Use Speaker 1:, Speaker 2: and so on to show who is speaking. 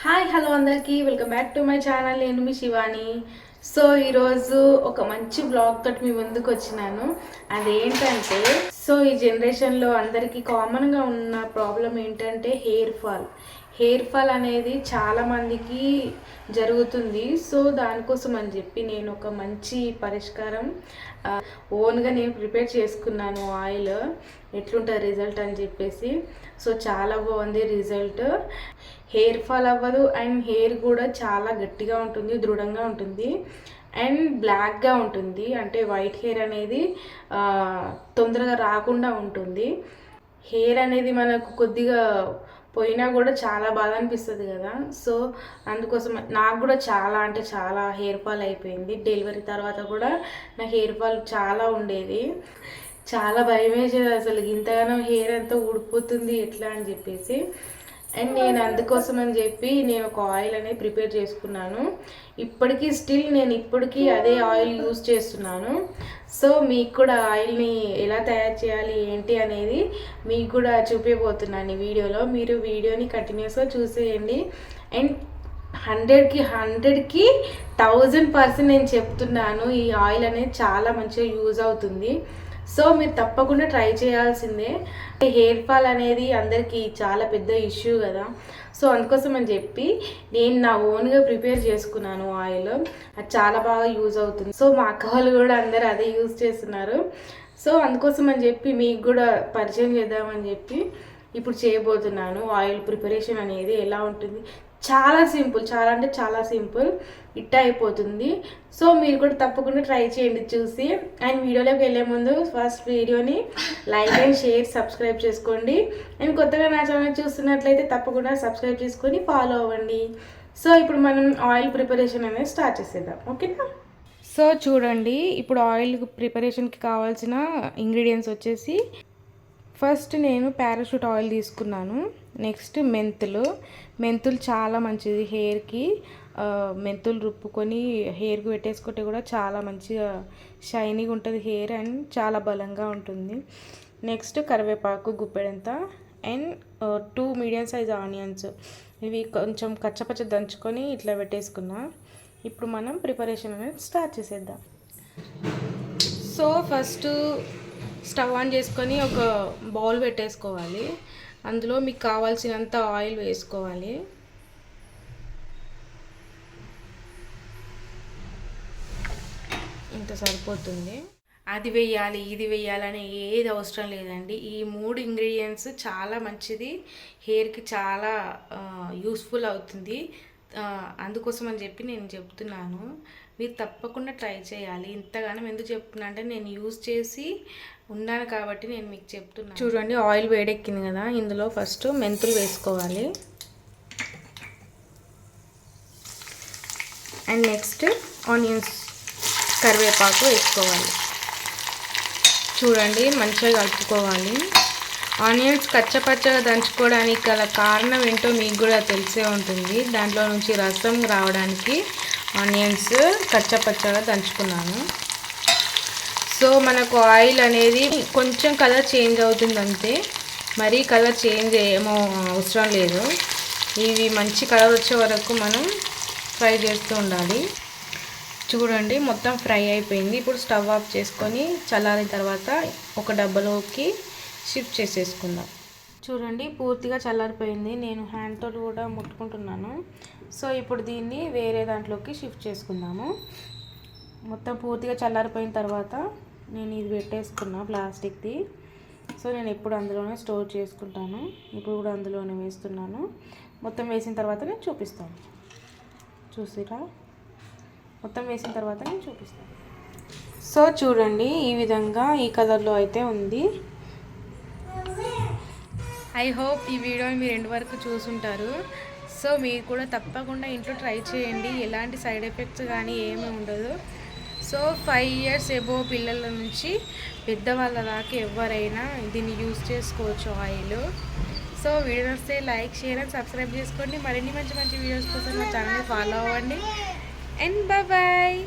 Speaker 1: Hi hello అందరికీ welcome back to my channel. నేను మీ Shivani. So ఈరోజు ఒక మంచి బ్లాగ్ తోటి మీ ముందుకు వచ్చినాను. అదేంటంటే ఈ జనరేషన్లో అందరికీ కామన్గా ఉన్న ప్రాబ్లం ఏంటంటే హెయిర్ ఫాల్ అనేది చాలామందికి జరుగుతుంది. సో దానికోసం అని చెప్పి నేను ఒక మంచి పరిష్కారం ఓన్గా నేను ప్రిపేర్ చేసుకున్నాను. ఆయిల్ ఎట్లుంటుంది రిజల్ట్ అని చెప్పేసి. సో చాలా బాగుంది రిజల్ట్. హెయిర్ ఫాల్ అవ్వదు అండ్ హెయిర్ కూడా చాలా గట్టిగా ఉంటుంది, దృఢంగా ఉంటుంది అండ్ బ్లాక్గా ఉంటుంది. అంటే వైట్ హెయిర్ అనేది తొందరగా రాకుండా ఉంటుంది. హెయిర్ అనేది మనకు కొద్దిగా పోయినా కూడా చాలా బాధ అనిపిస్తుంది కదా. సో అందుకోసం నాకు కూడా చాలా అంటే చాలా హెయిర్ ఫాల్ అయిపోయింది. డెలివరీ తర్వాత కూడా నా హెయిర్ ఫాల్ చాలా ఉండేది. చాలా భయం వేసేది అసలు, ఇంతగానో హెయిర్ అంతా ఊడిపోతుంది ఎట్లా అని చెప్పేసి. అండ్ నేను అందుకోసం అని చెప్పి నేను ఒక ఆయిల్ అనేది ప్రిపేర్ చేసుకున్నాను. నేను ఇప్పటికీ అదే ఆయిల్ యూస్ చేస్తున్నాను. సో మీకు కూడా ఆయిల్ని ఎలా తయారు చేయాలి ఏంటి అనేది మీకు కూడా చూపించబోతున్నాను ఈ వీడియోలో. మీరు వీడియోని కంటిన్యూస్గా చూసేయండి. అండ్ 100కి 1000% నేను చెప్తున్నాను, ఈ ఆయిల్ అనేది చాలా మంచిగా యూజ్ అవుతుంది. సో మీరు తప్పకుండా ట్రై చేయాల్సిందే. హెయిర్ ఫాల్ అనేది అందరికీ చాలా పెద్ద ఇష్యూ కదా. సో అందుకోసం అని చెప్పి నేను నా ఓన్గా ప్రిపేర్ చేసుకున్నాను ఆయిల్. అది చాలా బాగా యూజ్ అవుతుంది. సో మా అక్క వాళ్ళు కూడా అందరూ అదే యూజ్ చేస్తున్నారు. సో అందుకోసం అని చెప్పి మీకు కూడా పరిచయం చేద్దామని చెప్పి ఇప్పుడు చేయబోతున్నాను. ఆయిల్ ప్రిపరేషన్ అనేది ఎలా ఉంటుంది, చాలా సింపుల్, చాలా అంటే చాలా సింపుల్, ఇట్ట అయిపోతుంది. సో మీరు కూడా తప్పకుండా ట్రై చేయండి చూసి. అండ్ వీడియోలోకి వెళ్ళే ముందు ఫస్ట్ వీడియోని లైక్ అండ్ షేర్ సబ్స్క్రైబ్ చేసుకోండి. అండ్ కొత్తగా నా ఛానల్ చూస్తున్నట్లయితే తప్పకుండా సబ్స్క్రైబ్ చేసుకొని ఫాలో అవ్వండి. సో ఇప్పుడు మనం ఆయిల్ ప్రిపరేషన్ అనేది స్టార్ట్ చేసేద్దాం, ఓకేనా. సో చూడండి, ఇప్పుడు ఆయిల్ ప్రిపరేషన్కి కావాల్సిన ఇంగ్రీడియంట్స్ వచ్చేసి, ఫస్ట్ నేను పారాషూట్ ఆయిల్ తీసుకున్నాను. నెక్స్ట్ మెంతులు చాలా మంచిది హెయిర్కి. మెంతులు రుప్పుకొని హెయిర్కి పెట్టేసుకుంటే కూడా చాలా మంచిగా షైనీగా ఉంటుంది హెయిర్ అండ్ చాలా బలంగా ఉంటుంది. నెక్స్ట్ కరివేపాకు Guppedantha and 2 medium size onions. ఇవి కొంచెం కచ్చపచ్చ దంచుకొని ఇట్లా పెట్టేసుకున్నా. ఇప్పుడు మనం ప్రిపరేషన్ అనేది స్టార్ట్ చేసేద్దాం. సో ఫస్ట్ స్టవ్ ఆన్ చేసుకొని ఒక బౌల్ పెట్టేసుకోవాలి. అందులో మీకు కావాల్సినంత ఆయిల్ వేసుకోవాలి. ఇంత సరిపోతుంది. అది వేయాలి ఇది వేయాలని ఏది అవసరం లేదండి. ఈ 3 ఇంగ్రీడియంట్స్ చాలా మంచిది, హెయిర్కి చాలా యూస్ఫుల్ అవుతుంది. అందుకోసం అని చెప్పి నేను చెప్తున్నాను, మీరు తప్పకుండా ట్రై చేయాలి. ఇంతగానో ఎందుకు చెప్తున్నా అంటే నేను యూజ్ చేసి ఉన్నాను కాబట్టి నేను మీకు చెప్తున్నాను. చూడండి, ఆయిల్ వేడెక్కింది కదా. ఇందులో ఫస్ట్ మెంతులు వేసుకోవాలి అండ్ నెక్స్ట్ ఆనియన్స్, కరివేపాకు వేసుకోవాలి. చూడండి, మంచిగా కలుపుకోవాలి. ఆనియన్స్ కచ్చపచ్చగా దంచుకోవడానికి గల కారణం ఏంటో మీకు కూడా తెలిసే ఉంటుంది. దాంట్లో నుంచి రసం రావడానికి ఆనియన్స్ కచ్చపచ్చగా దంచుకున్నాను. సో మనకు ఆయిల్ అనేది కొంచెం కలర్ చేంజ్ అవుతుంది అంతే, మరీ కలర్ చేంజ్ ఏమో అవసరం లేదు. ఇవి మంచి కలర్ వచ్చే వరకు మనం ఫ్రై చేస్తూ ఉండాలి. చూడండి, మొత్తం ఫ్రై అయిపోయింది. ఇప్పుడు స్టవ్ ఆఫ్ చేసుకొని చల్లారిన తర్వాత ఒక డబ్బాలోకి షిఫ్ట్ చేసేసుకుందాం. చూడండి, పూర్తిగా చల్లారిపోయింది. నేను హ్యాండ్తో కూడా ముట్టుకుంటున్నాను. సో ఇప్పుడు దీన్ని వేరే దాంట్లోకి షిఫ్ట్ చేసుకుందాము. మొత్తం పూర్తిగా చల్లారిపోయిన తర్వాత నేను ఇది పెట్టేసుకున్నా ప్లాస్టిక్ది. సో నేను ఎప్పుడు అందులోనే స్టోర్ చేసుకుంటాను. ఇప్పుడు కూడా అందులోనే వేస్తున్నాను. మొత్తం వేసిన తర్వాత నేను చూపిస్తాను. చూసిరా, మొత్తం వేసిన తర్వాత నేను చూపిస్తాను. సో చూడండి, ఈ విధంగా ఈ కలర్లో అయితే ఉంది. ఐ హోప్ ఈ వీడియోని మీరు ఎండ్ వరకు చూసుంటారు. సో మీరు కూడా తప్పకుండా ఇంట్లో ట్రై చేయండి. ఎలాంటి సైడ్ ఎఫెక్ట్స్ కానీ ఏమీ ఉండదు. సో 5 ఇయర్స్ ఎబోవ్ పిల్లల నుంచి పెద్దవాళ్ళ దాకా ఎవరైనా దీన్ని యూజ్ చేసుకోవచ్చు ఆయిల్. సో వీడియో వస్తే లైక్ షేర్ అండ్ సబ్స్క్రైబ్ చేసుకోండి. మరిన్ని మంచి మంచి వీడియోస్ కోసం మా ఛానల్ని ఫాలో అవ్వండి. And bye.